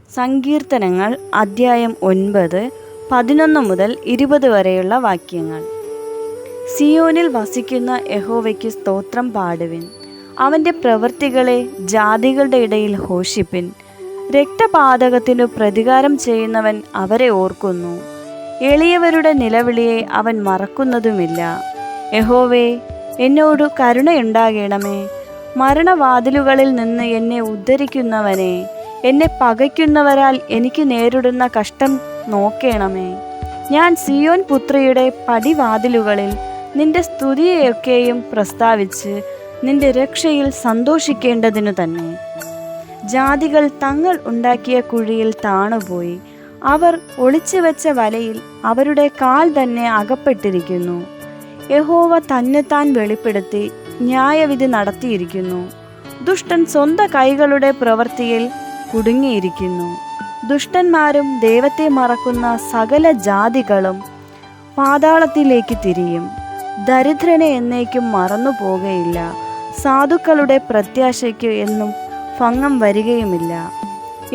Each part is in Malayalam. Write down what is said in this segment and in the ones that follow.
സങ്കീർത്തനങ്ങൾ അദ്ധ്യായം 9, 11 മുതൽ 20 വരെയുള്ള വാക്യങ്ങൾ. സിയോനിൽ വസിക്കുന്ന യഹോവയ്ക്ക് സ്തോത്രം പാടുവിൻ. അവൻ്റെ പ്രവൃത്തികളെ ജാതികളുടെ ഇടയിൽ ഘോഷിപ്പിൻ. രക്തപാതകത്തിനു പ്രതികാരം ചെയ്യുന്നവൻ അവരെ ഓർക്കുന്നു. എളിയവരുടെ നിലവിളിയെ അവൻ മറക്കുന്നതുമില്ല. യഹോവേ, എന്നോട് കരുണയുണ്ടാകണമേ. മരണവാതിലുകളിൽ നിന്ന് എന്നെ ഉദ്ധരിക്കുന്നവനെ, എന്നെ പകയ്ക്കുന്നവരാൽ എനിക്ക് നേരിടുന്ന കഷ്ടം നോക്കേണമേ. ഞാൻ സിയോൻ പുത്രിയുടെ പടിവാതിലുകളിൽ നിന്റെ സ്തുതിയെയൊക്കെയും പ്രസ്താവിച്ച് നിന്റെ രക്ഷയിൽ സന്തോഷിക്കേണ്ടതിനു തന്നെ. ജാതികൾ തങ്ങൾ ഉണ്ടാക്കിയ കുഴിയിൽ താണുപോയി. അവർ ഒളിച്ചുവെച്ച വലയിൽ അവരുടെ കാൽ തന്നെ അകപ്പെട്ടിരിക്കുന്നു. യഹോവ തന്നെത്താൻ വെളിപ്പെടുത്തി ന്യായവിധി നടത്തിയിരിക്കുന്നു. ദുഷ്ടൻ സ്വന്തം കൈകളുടെ പ്രവൃത്തിയിൽ കുടുങ്ങിയിരിക്കുന്നു. ദുഷ്ടന്മാരും ദൈവത്തെ മറക്കുന്ന സകല ജാതികളും പാതാളത്തിലേക്ക് തിരിയും. ദരിദ്രനെ എന്നേക്കും മറന്നു പോകുകയില്ല. സാധുക്കളുടെ പ്രത്യാശയ്ക്ക് എന്നും ഭംഗം വരികയുമില്ല.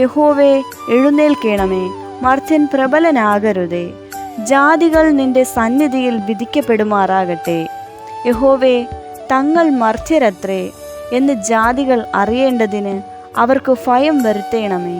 യഹോവേ, എഴുന്നേൽക്കണമേ. മർത്യൻ പ്രബലനാകരുതേ. ജാതികൾ നിന്റെ സന്നിധിയിൽ വിധിക്കപ്പെടുമാറാകട്ടെ. യഹോവേ, തങ്ങൾ മർത്യരത്രേ എന്ന് ജാതികൾ അറിയേണ്ടതിന് അവർക്ക് ഭയം വരുത്തേണമേ.